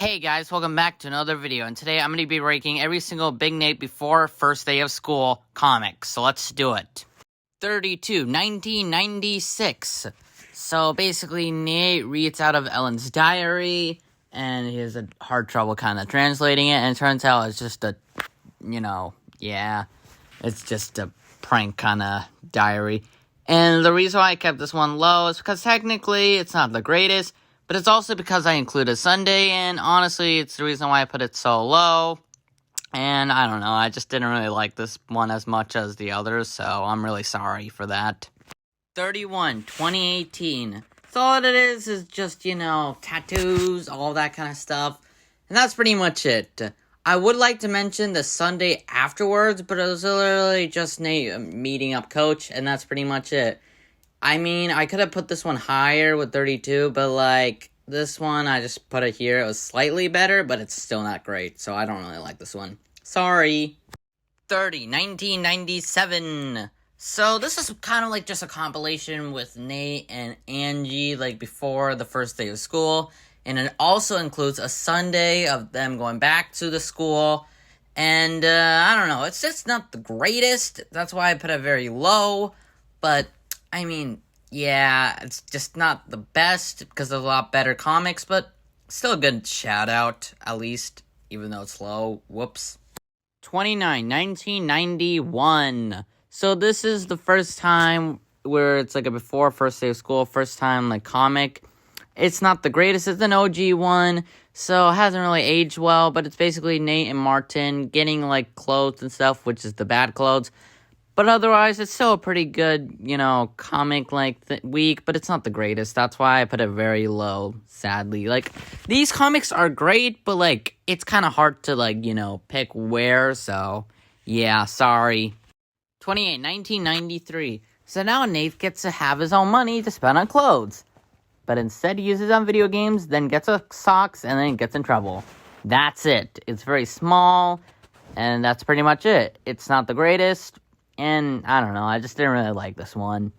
Hey guys, welcome back to another video, and today I'm going to be ranking every single Big Nate before first day of school comic, so let's do it. 32, 1996. So basically Nate reads out of Ellen's diary, and he has a hard trouble kind of translating it, and it turns out it's just a, it's just a prank kind of diary. And the reason why I kept this one low is because technically it's not the greatest, but it's also because I included Sunday, and honestly, it's the reason why I put it so low. And I don't know, I just didn't really like this one as much as the others, so I'm really sorry for that. 31, 2018. So all it is just, tattoos, all that kind of stuff. And that's pretty much it. I would like to mention the Sunday afterwards, but it was literally just Nate meeting up Coach, and that's pretty much it. I mean, I could have put this one higher with 32, but, this one, I just put it here. It was slightly better, but it's still not great, so I don't really like this one. Sorry. 30, 1997. So, this is kind of just a compilation with Nate and Angie, before the first day of school, and it also includes a Sunday of them going back to the school, and, I don't know, it's just not the greatest. That's why I put it very low, but I mean, yeah, it's just not the best because there's a lot better comics, but still a good shout out, at least, even though it's low. Whoops. 29, 1991. So this is the first time where it's a before first day of school, first time comic. It's not the greatest, it's an OG one, so it hasn't really aged well, but it's basically Nate and Martin getting clothes and stuff, which is the bad clothes. But otherwise, it's still a pretty good, comic, week, but it's not the greatest. That's why I put it very low, sadly. These comics are great, but, it's kind of hard to, pick where, so, yeah, sorry. 28, 1993. So now Nate gets to have his own money to spend on clothes. But instead, he uses it on video games, then gets socks, and then gets in trouble. That's it. It's very small, and that's pretty much it. It's not the greatest. And, I don't know, I just didn't really like this one.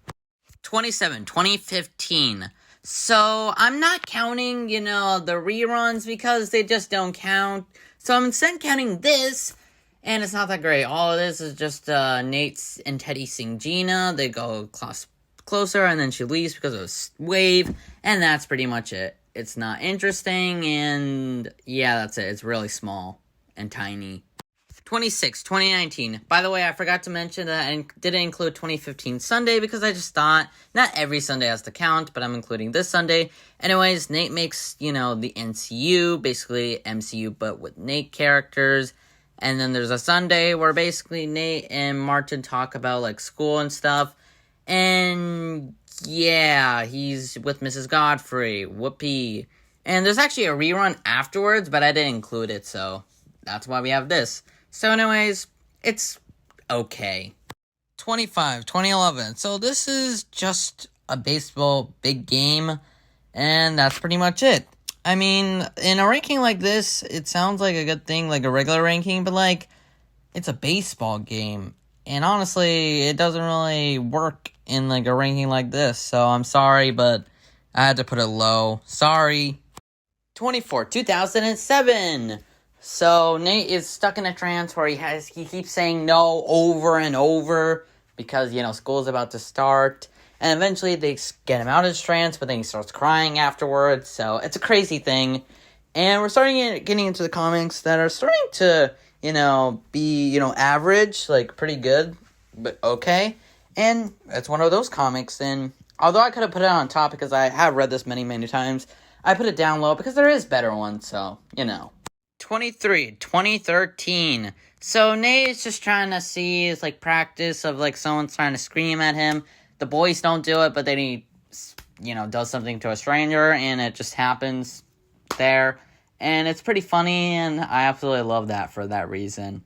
27, 2015. So, I'm not counting, the reruns because they just don't count. So, I'm instead counting this, and it's not that great. All of this is just Nate and Teddy seeing Gina. They go closer, and then she leaves because of a wave. And that's pretty much it. It's not interesting, and yeah, that's it. It's really small and tiny. 26, 2019. By the way, I forgot to mention that I didn't include 2015 Sunday because I just thought not every Sunday has to count, but I'm including this Sunday. Anyways, Nate makes, the NCU, basically MCU, but with Nate characters. And then there's a Sunday where basically Nate and Martin talk about, school and stuff. And, yeah, he's with Mrs. Godfrey. Whoopee. And there's actually a rerun afterwards, but I didn't include it, so that's why we have this. So anyways, it's okay. 25, 2011. So this is just a baseball big game, and that's pretty much it. I mean, in a ranking like this, it sounds like a good thing, a regular ranking, but it's a baseball game. And honestly, it doesn't really work in a ranking like this, so I'm sorry, but I had to put it low. Sorry. 24, 2007. So, Nate is stuck in a trance where he keeps saying no over and over because, school's about to start. And eventually they get him out of his trance, but then he starts crying afterwards. So, it's a crazy thing. And we're getting into the comics that are starting to, be, average, pretty good, but okay. And it's one of those comics. And although I could have put it on top because I have read this many, many times, I put it down low because there is better ones, so, 23, 2013. So Nate is just trying to see his practice of someone's trying to scream at him. The boys don't do it, but then he does something to a stranger, and it just happens there. And it's pretty funny, and I absolutely love that for that reason.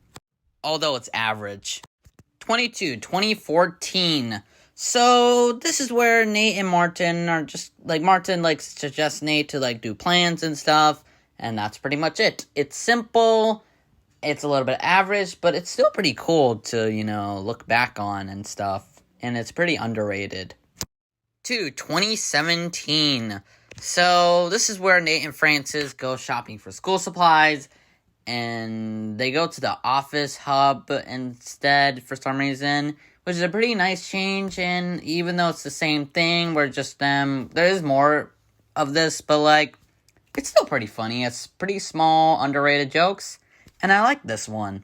Although it's average. 22, 2014. So this is where Nate and Martin are just Martin suggests Nate to do plans and stuff. And that's pretty much it. It's simple, it's a little bit average, but it's still pretty cool to, look back on and stuff. And it's pretty underrated. 2017. So this is where Nate and Francis go shopping for school supplies, and they go to the office hub instead for some reason, which is a pretty nice change. And even though it's the same thing, we're just them. There is more of this, but like it's still pretty funny. It's pretty small, underrated jokes, and I like this one.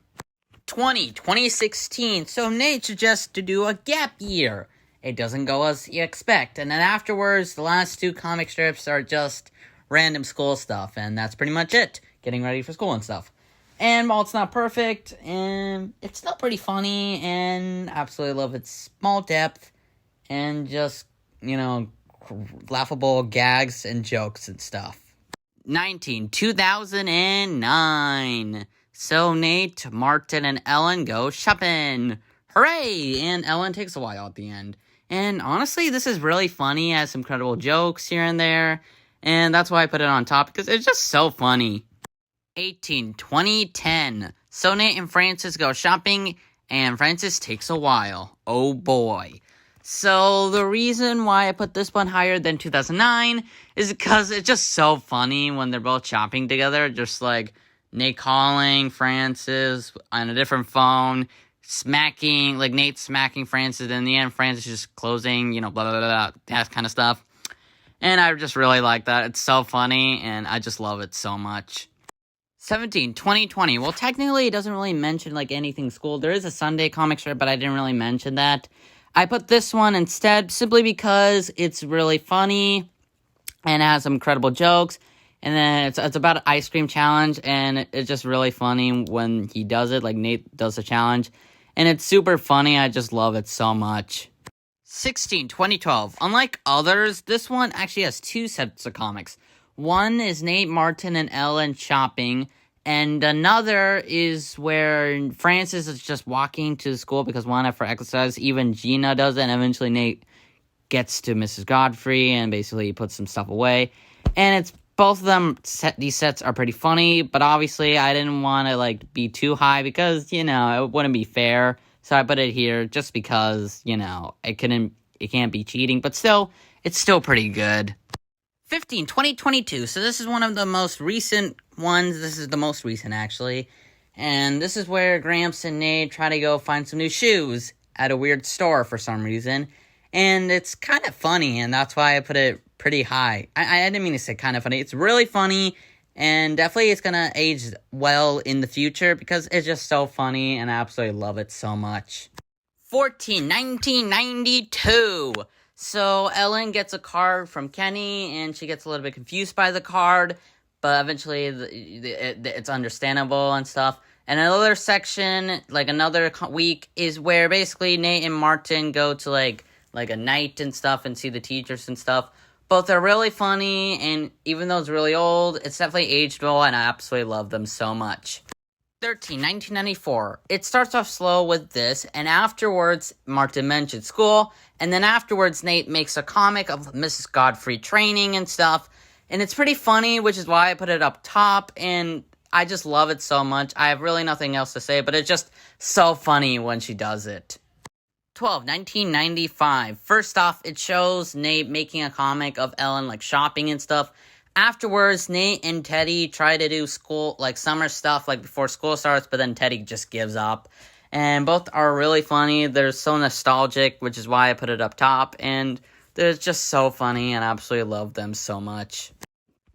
2016. So Nate suggests to do a gap year. It doesn't go as you expect. And then afterwards, the last two comic strips are just random school stuff. And that's pretty much it. Getting ready for school and stuff. And while it's not perfect, it's still pretty funny. And absolutely love its small depth. And just, laughable gags and jokes and stuff. 2009. So Nate, Martin, and Ellen go shopping. Hooray! And Ellen takes a while at the end. And honestly, this is really funny. It has some credible jokes here and there. And that's why I put it on top, because it's just so funny. 2010. So Nate and Francis go shopping, and Francis takes a while. Oh boy. So the reason why I put this one higher than 2009 is because it's just so funny when they're both shopping together. Just like Nate calling Francis on a different phone, Nate smacking Francis, and in the end, Francis just closing, blah, blah, blah, blah, that kind of stuff. And I just really like that. It's so funny, and I just love it so much. 2020. Well, technically, it doesn't really mention, anything school. There is a Sunday comic strip, but I didn't really mention that. I put this one instead, simply because it's really funny, and it has some incredible jokes. And then it's about an ice cream challenge, and it's just really funny when he does it, like Nate does the challenge. And it's super funny. I just love it so much. 2012. Unlike others, this one actually has two sets of comics. One is Nate, Martin, and Ellen shopping, and another is where Francis is just walking to school because one for exercise. Even Gina does it, and eventually Nate gets to Mrs. Godfrey and basically puts some stuff away. And it's both of them. These sets are pretty funny, but obviously I didn't want to be too high because it wouldn't be fair. So I put it here just because it can't be cheating, but still it's still pretty good. 2022. So this is one of the most recent ones. This is the most recent actually, and this is where Gramps and Nate try to go find some new shoes at a weird store for some reason. And it's kind of funny, and that's why I put it pretty high. I didn't mean to say kind of funny. It's really funny, and definitely it's going to age well in the future because it's just so funny, and I absolutely love it so much. 1992. So Ellen gets a card from Kenny, and she gets a little bit confused by the card, but eventually it's understandable and stuff. And another section, another week, is where basically Nate and Martin go to like a night and stuff and see the teachers and stuff. Both are really funny, and even though it's really old, it's definitely aged well, and I absolutely love them so much. 1994. It starts off slow with this, and afterwards, Martin mentions school, and then afterwards, Nate makes a comic of Mrs. Godfrey training and stuff, and it's pretty funny, which is why I put it up top, and I just love it so much. I have really nothing else to say, but it's just so funny when she does it. 1995. First off, it shows Nate making a comic of Ellen, shopping and stuff. Afterwards, Nate and Teddy try to do school, summer stuff, before school starts, but then Teddy just gives up. And both are really funny. They're so nostalgic, which is why I put it up top. And they're just so funny, and I absolutely love them so much.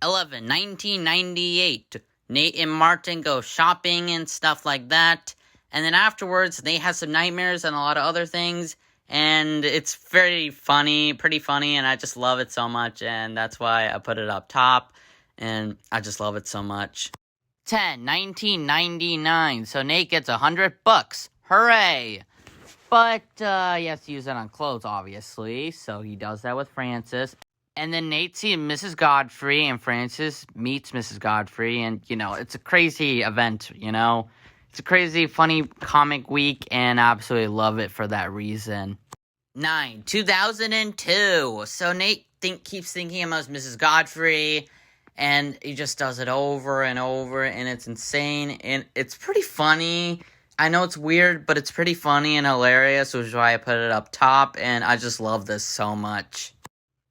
1998. Nate and Martin go shopping and stuff like that. And then afterwards, they have some nightmares and a lot of other things. And it's very funny, pretty funny, and I just love it so much. And that's why I put it up top. And I just love it so much. 1999. So Nate gets $100. Hooray! But he has to use it on clothes, obviously. So he does that with Francis. And then Nate sees Mrs. Godfrey, and Francis meets Mrs. Godfrey. And, it's a crazy event, It's a crazy, funny comic week, and I absolutely love it for that reason. 2002. So Nate keeps thinking about Mrs. Godfrey, and he just does it over and over, and it's insane, and it's pretty funny. I know it's weird, but it's pretty funny and hilarious, which is why I put it up top, and I just love this so much.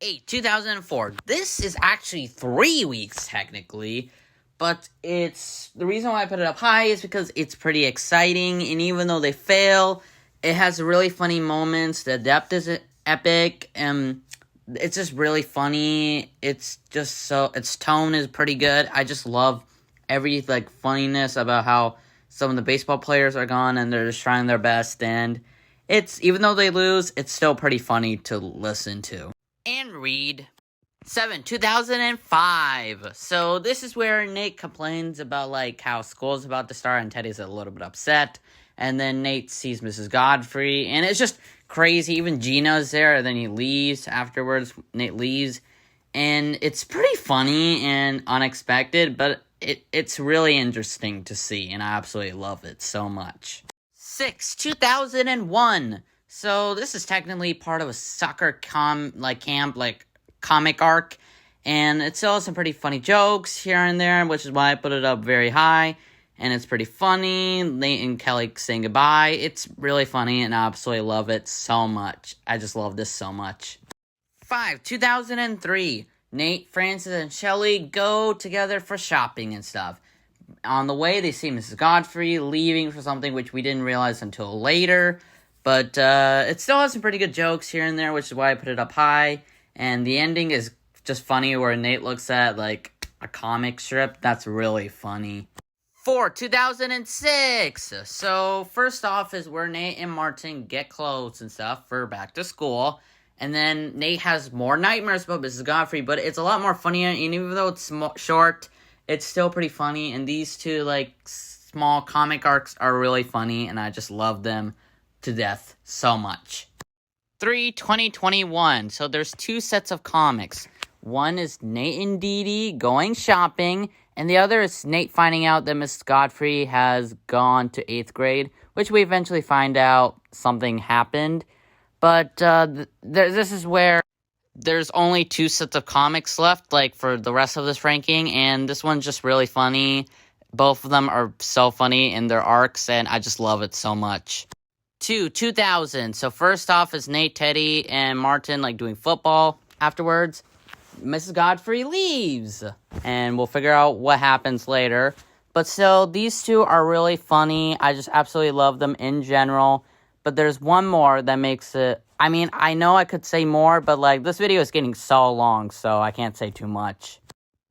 8, 2004. This is actually 3 weeks, technically. But it's the reason why I put it up high is because it's pretty exciting, and even though they fail, it has really funny moments. The depth is epic, and it's just really funny. It's just its tone is pretty good. I just love every funniness about how some of the baseball players are gone and they're just trying their best, and it's even though they lose, it's still pretty funny to listen to and read. 7, 2005. So this is where Nate complains about how school's about to start and Teddy's a little bit upset. And then Nate sees Mrs. Godfrey and it's just crazy. Even Gino's there and then he leaves afterwards. Nate leaves. And it's pretty funny and unexpected, but it's really interesting to see and I absolutely love it so much. 6, 2001. So this is technically part of a soccer camp, comic arc, and it still has some pretty funny jokes here and there, which is why I put it up very high, and it's pretty funny. Nate and Kelly saying goodbye, it's really funny, and I absolutely love it so much. I just love this so much. 5, 2003, Nate, Francis, and Shelly go together for shopping and stuff. On the way, they see Mrs. Godfrey leaving for something, which we didn't realize until later, but it still has some pretty good jokes here and there, which is why I put it up high. And the ending is just funny where Nate looks at, a comic strip. That's really funny. 4, 2006. So, first off is where Nate and Martin get clothes and stuff for back to school. And then Nate has more nightmares about Mrs. Godfrey, but it's a lot more funnier. And even though it's short, it's still pretty funny. And these two, small comic arcs are really funny. And I just love them to death so much. 3, 2021. So there's 2 sets of comics. One is Nate and Dee Dee going shopping, and the other is Nate finding out that Miss Godfrey has gone to 8th grade, which we eventually find out something happened. But this is where there's only 2 sets of comics left, for the rest of this ranking, and this one's just really funny. Both of them are so funny in their arcs, and I just love it so much. 2, 2000. So first off is Nate, Teddy, and Martin doing football. Afterwards, Mrs. Godfrey leaves, and we'll figure out what happens later. But still, these 2 are really funny. I just absolutely love them in general. But there's one more that makes it... I mean, I know I could say more, but this video is getting so long, so I can't say too much.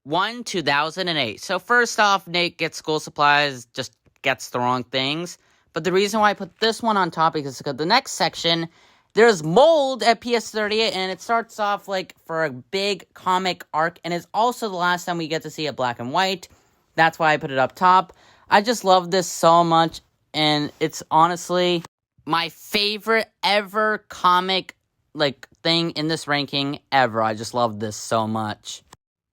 1, 2008. So first off, Nate gets school supplies, just gets the wrong things. But the reason why I put this one on top is because the next section, there's mold at PS38, and it starts off, for a big comic arc, and it's also the last time we get to see it black and white. That's why I put it up top. I just love this so much, and it's honestly my favorite ever comic, thing in this ranking ever. I just love this so much.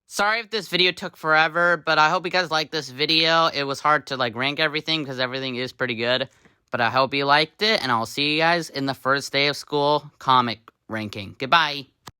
Sorry if this video took forever, but I hope you guys liked this video. It was hard to, rank everything because everything is pretty good. But I hope you liked it, and I'll see you guys in the first day of school comic ranking. Goodbye.